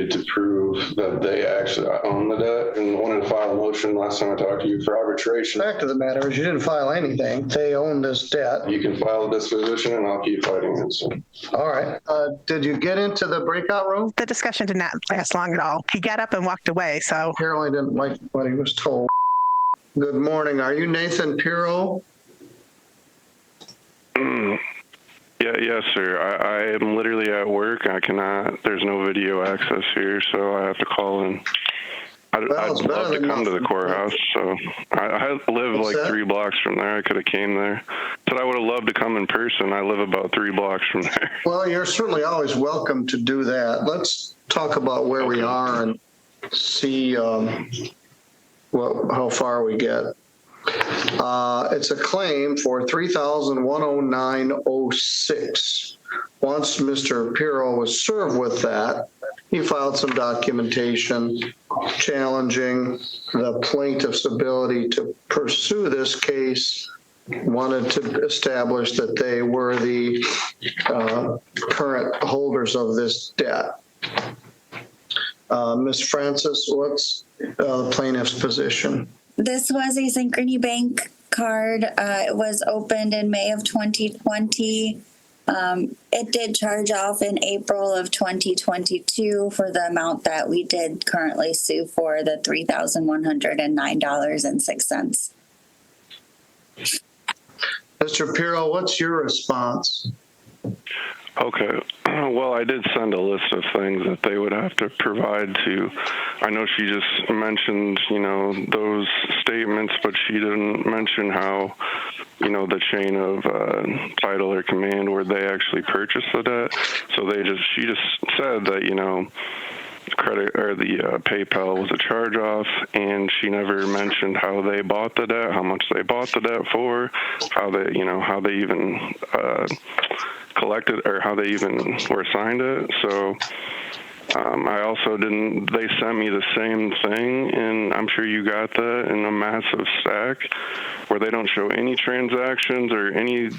needed to prove that they actually own the debt and wanted to file a motion last time I talked to you for arbitration. The fact of the matter is you didn't file anything. They own this debt. You can file a disposition and I'll keep fighting it. So. All right. Did you get into the breakout room? The discussion did not last long at all. He got up and walked away, so. Apparently didn't like what he was told. Good morning. Are you Nathan Pirro? Yes, sir. I am literally at work. I cannot, there's no video access here, so I have to call in. I'd love to come to the courthouse. So I live like 3 blocks from there. I could have came there. But I would have loved to come in person. I live about 3 blocks from there. Well, you're certainly always welcome to do that. Let's talk about where we are and see how far we get. It's a claim for $3,109.06. Once Mr. Pirro was served with that, he filed some documentation challenging the plaintiff's ability to pursue this case, wanted to establish that they were the current holders of this debt. Ms. Francis, what's the plaintiff's position? This was a Synchrony Bank card. It was opened in May of 2020. It did charge off in April of 2022 for the amount that we did currently sue for, the $3,109.06. Mr. Pirro, what's your response? Okay. Well, I did send a list of things that they would have to provide to. I know she just mentioned, those statements, but she didn't mention how, the chain of title or command where they actually purchased the debt. So she just said that, credit or the PayPal was a charge off, and she never mentioned how they bought the debt, how much they bought the debt for, how they even collected or how they even were assigned it. So I also they sent me the same thing, and I'm sure you got that in a massive stack where they don't show any transactions or any,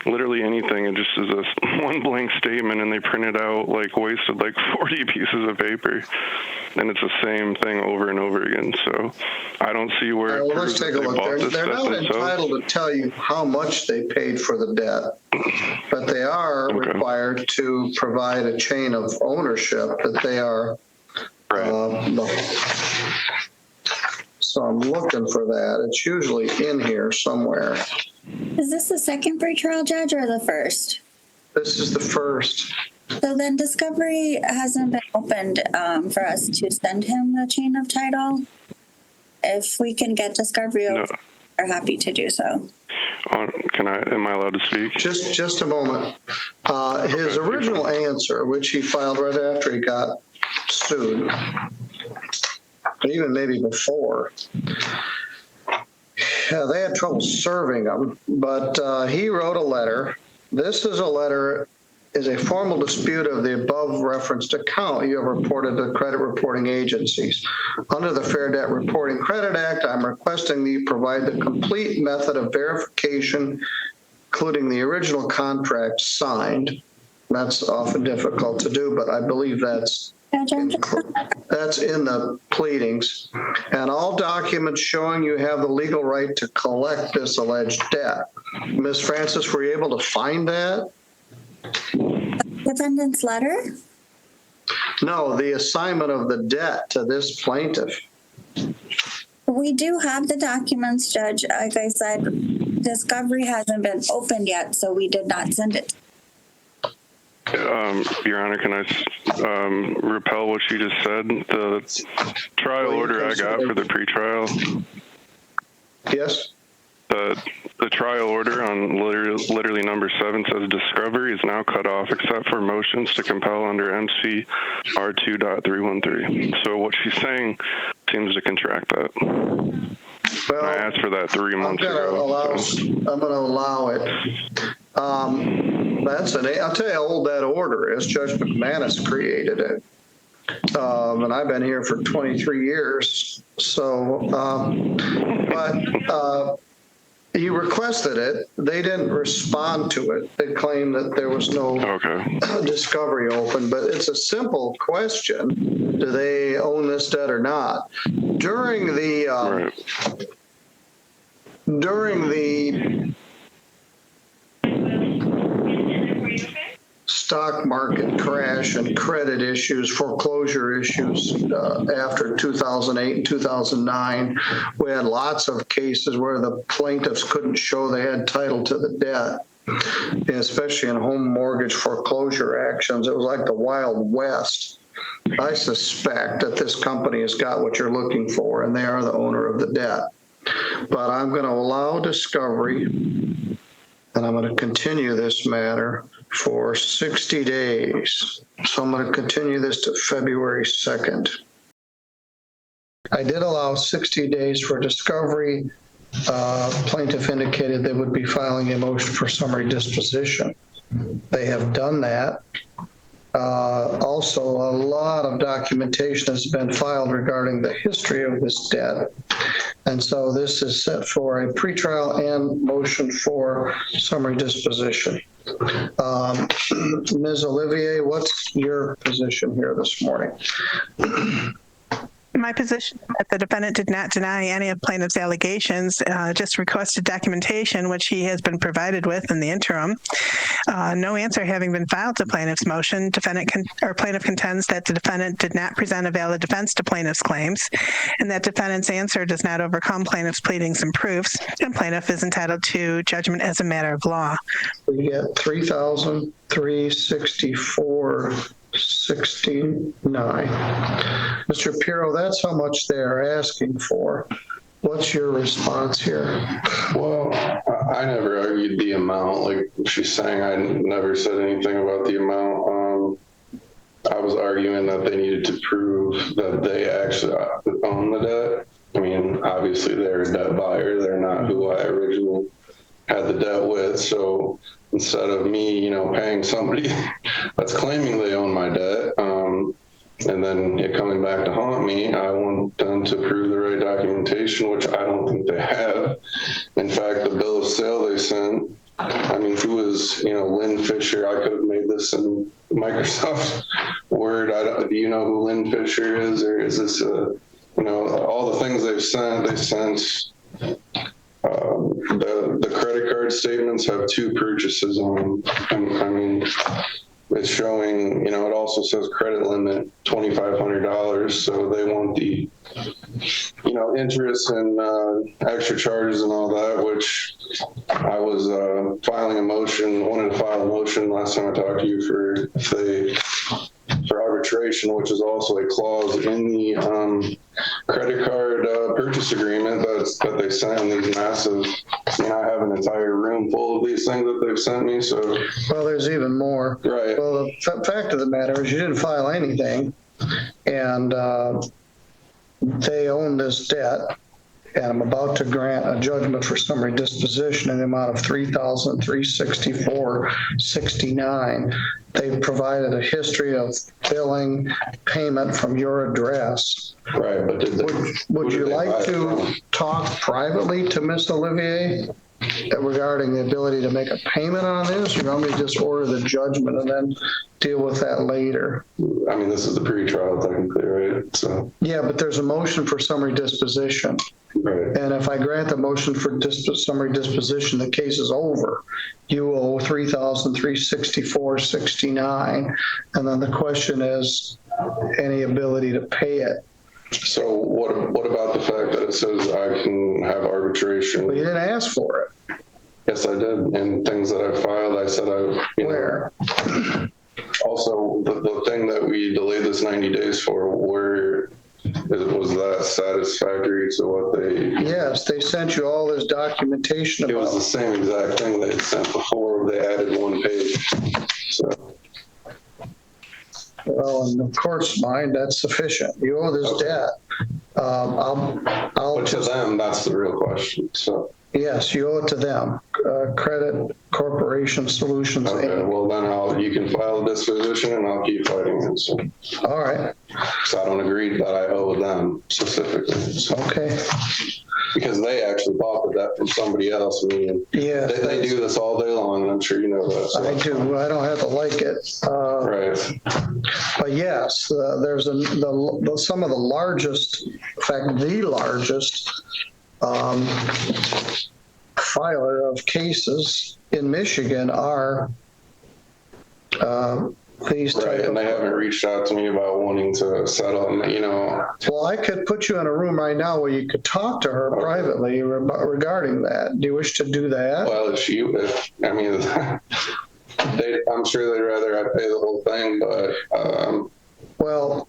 literally anything. It just is this one blank statement, and they printed out wasted 40 pieces of paper, and it's the same thing over and over again. So I don't see where. Well, let's take a look. They're not entitled to tell you how much they paid for the debt, but they are required to provide a chain of ownership that they are. So I'm looking for that. It's usually in here somewhere. Is this the second pretrial, Judge, or the first? This is the first. So then discovery hasn't been opened for us to send him the chain of title. If we can get discovery open, we're happy to do so. Am I allowed to speak? Just a moment. His original answer, which he filed right after he got sued, even maybe before, they had trouble serving him, but he wrote a letter. This is a formal dispute of the above referenced account you have reported to credit reporting agencies. Under the Fair Debt Reporting Credit Act, I'm requesting that you provide the complete method of verification, including the original contract signed. That's often difficult to do, but I believe that's in the pleadings. And all documents showing you have the legal right to collect this alleged debt. Ms. Francis, were you able to find that? Defendant's letter? No, the assignment of the debt to this plaintiff. We do have the documents, Judge. Like I said, discovery hasn't been opened yet, so we did not send it. Your Honor, can I repel what she just said? The trial order I got for the pretrial. Yes. The trial order on literally number 7 says discovery is now cut off except for motions to compel under MCR 2.313. So what she's saying seems to contract that. Well, I asked for that 3 months ago. I'm going to allow it. I'll tell you how old that order is. Judge McManus created it. And I've been here for 23 years. So, he requested it. They didn't respond to it. They claimed that there was no Okay. discovery open, but it's a simple question. Do they own this debt or not? During the Right. during the stock market crash and credit issues, foreclosure issues after 2008 and 2009, we had lots of cases where the plaintiffs couldn't show they had title to the debt, especially in home mortgage foreclosure actions. It was like the Wild West. I suspect that this company has got what you're looking for, and they are the owner of the debt. But I'm going to allow discovery, and I'm going to continue this matter for 60 days. So I'm going to continue this to February 2nd. I did allow 60 days for discovery. Plaintiff indicated they would be filing a motion for summary disposition. They have done that. Also, a lot of documentation has been filed regarding the history of this debt. And so this is set for a pretrial and motion for summary disposition. Ms. Olivier, what's your position here this morning? My position is that the defendant did not deny any of plaintiff's allegations, just requested documentation, which he has been provided with in the interim. No answer having been filed to plaintiff's motion, plaintiff contends that the defendant did not present a valid defense to plaintiff's claims, and that defendant's answer does not overcome plaintiff's pleadings and proofs, and plaintiff is entitled to judgment as a matter of law. We get $3,364.69. Mr. Pirro, that's how much they're asking for. What's your response here? Well, I never argued the amount. Like she's saying, I never said anything about the amount. I was arguing that they needed to prove that they actually own the debt. I mean, obviously they're a debt buyer. They're not who I originally had the debt with. So instead of me, paying somebody that's claiming they own my debt, and then it coming back to haunt me, I want them to prove the right documentation, which I don't think they have. In fact, the bill of sale they sent, I mean, who was, Lynn Fisher? I could have made this in Microsoft Word. Do you know who Lynn Fisher is? Or is this, all the things they sent, the credit card statements have 2 purchases on them. I mean, it's showing, it also says credit limit $2,500. So they want the, interest and extra charges and all that, which I was wanted to file a motion last time I talked to you for arbitration, which is also a clause in the credit card purchase agreement that they send these massive, I have an entire room full of these things that they've sent me. So, well, there's even more. Right. Well, the fact of the matter is you didn't file anything, and they own this debt, and I'm about to grant a judgment for summary disposition in the amount of $3,364.69. They've provided a history of billing payment from your address. Right, but would you like to talk privately to Ms. Olivier regarding the ability to make a payment on this? Or you want me to just order the judgment and then deal with that later? I mean, this is the pre-trial technically, right? So yeah, but there's a motion for summary disposition. Right. And if I grant the motion for summary disposition, the case is over. You owe $3,364.69, and then the question is any ability to pay it. So what about the fact that it says I can have arbitration? Well, you didn't ask for it. Yes, I did. And things that I filed, I said Where? Also, the thing that we delayed this 90 days for, was that satisfactory to what they... Yes, they sent you all this documentation about... It was the same exact thing they sent before. They added 1 page. So... Well, in the court's mind, that's sufficient. You owe this debt. But to them, that's the real question. So yes, you owe it to them. Credit Corporation Solutions. Okay, Inc. well then you can file a disposition and I'll keep fighting it. So. All right. So I don't agree that I owe them specifically. So. Okay. because they actually bought the debt from somebody else. I mean, Yeah, they do this all day long, and I'm sure you know that. So. I do. I don't have to like it. Right. But yes, there's some of the largest, in fact, the largest filer of cases in Michigan are these Right, type and they haven't reached out to me about wanting to settle, and Well, I could put you in a room right now where you could talk to her privately regarding that. Do you wish to do that? Well, I mean, I'm sure they'd rather I pay the whole thing, but. Well,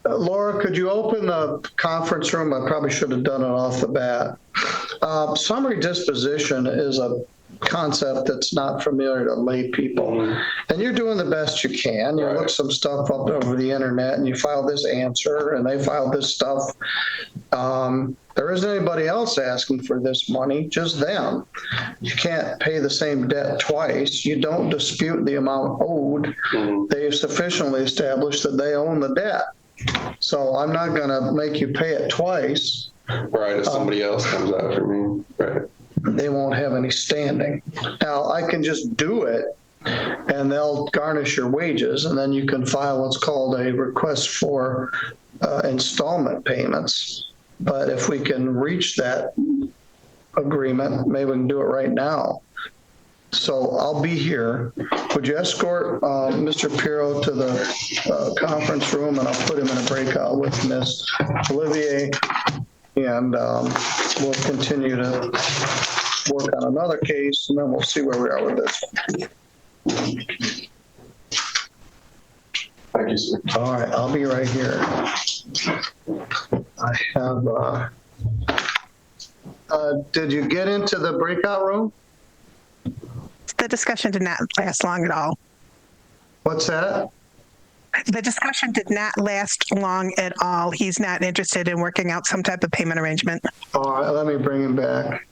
Laura, could you open the conference room? I probably should have done it off the bat. Summary disposition is a concept that's not familiar to lay people. And you're doing the best you can. You look some stuff up over the internet and you file this answer and they filed this stuff. There isn't anybody else asking for this money, just them. You can't pay the same debt twice. You don't dispute the amount owed. They've sufficiently established that they own the debt. So I'm not going to make you pay it twice. Right, if somebody else comes after me. Right. They won't have any standing. Now, I can just do it, and they'll garnish your wages, and then you can file what's called a request for installment payments. But if we can reach that agreement, maybe we can do it right now. So I'll be here. Would you escort Mr. Pirro to the conference room, and I'll put him in a breakout with Ms. Olivier, and we'll continue to work on another case, and then we'll see where we are with this one. Thank you, sir. All right, I'll be right here. I have, did you get into the breakout room? The discussion did not last long at all. What's that? The discussion did not last long at all. He's not interested in working out some type of payment arrangement. All right, let me bring him back.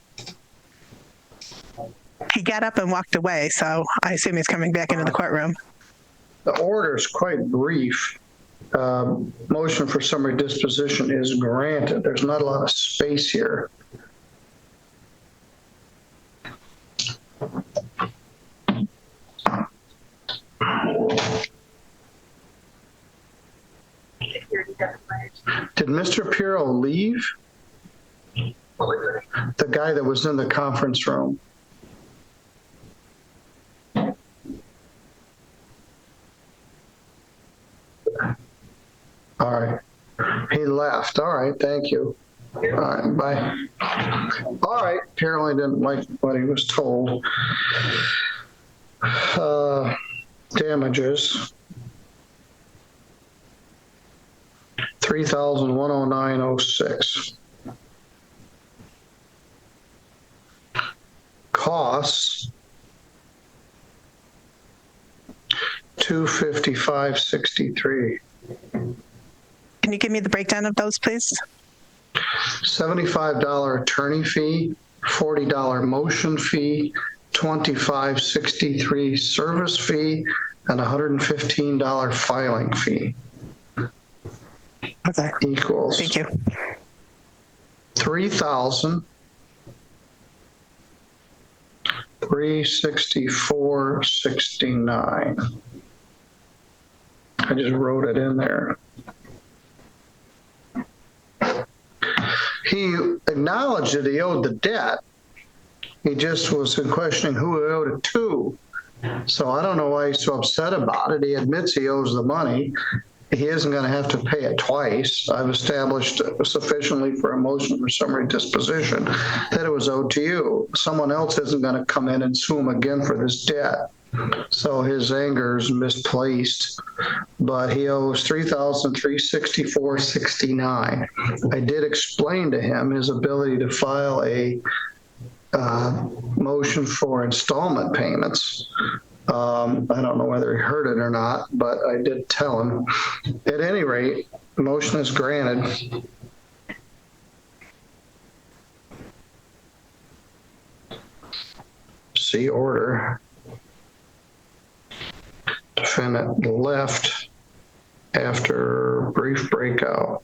He got up and walked away, so I assume he's coming back into the courtroom. The order is quite brief. Motion for summary disposition is granted. There's not a lot of space here. Did Mr. Pirro leave? The guy that was in the conference room. All right. He left. All right. Thank you. All right. Bye. All right. Apparently didn't like what he was told. Damages. $3,109.06. Costs. $255.63. Can you give me the breakdown of those, please? $75 attorney fee, $40 motion fee, $25.63 service fee, and $115 filing fee. Okay. Equals Thank you. $3,364.69. I just wrote it in there. He acknowledged that he owed the debt. He just was questioning who he owed it to. So I don't know why he's so upset about it. He admits he owes the money. He isn't going to have to pay it twice. I've established sufficiently for a motion for summary disposition that it was owed to you. Someone else isn't going to come in and sue him again for this debt. So his anger is misplaced, but he owes $3,364.69. I did explain to him his ability to file a motion for installment payments. I don't know whether he heard it or not, but I did tell him. At any rate, the motion is granted. See order. Defendant left after brief breakout.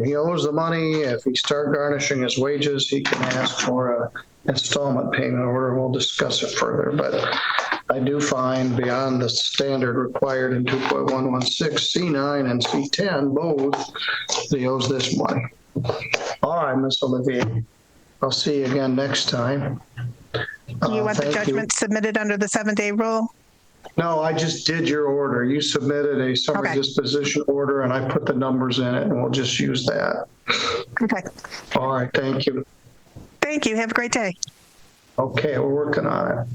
he owes the money. If he start garnishing his wages, he can ask for a installment payment order. We'll discuss it further, but I do find beyond the standard required in 2.116 C9 and C10, both, he owes this money. All right, Ms. Olivier, I'll see you again next time. You want the Thank you. judgment submitted under the 7-day rule? No, I just did your order. You submitted a summary Okay. disposition order, and I put the numbers in it, and we'll just use that. Okay. All right, thank you. Thank you. Have a great day. Okay, we're working on it.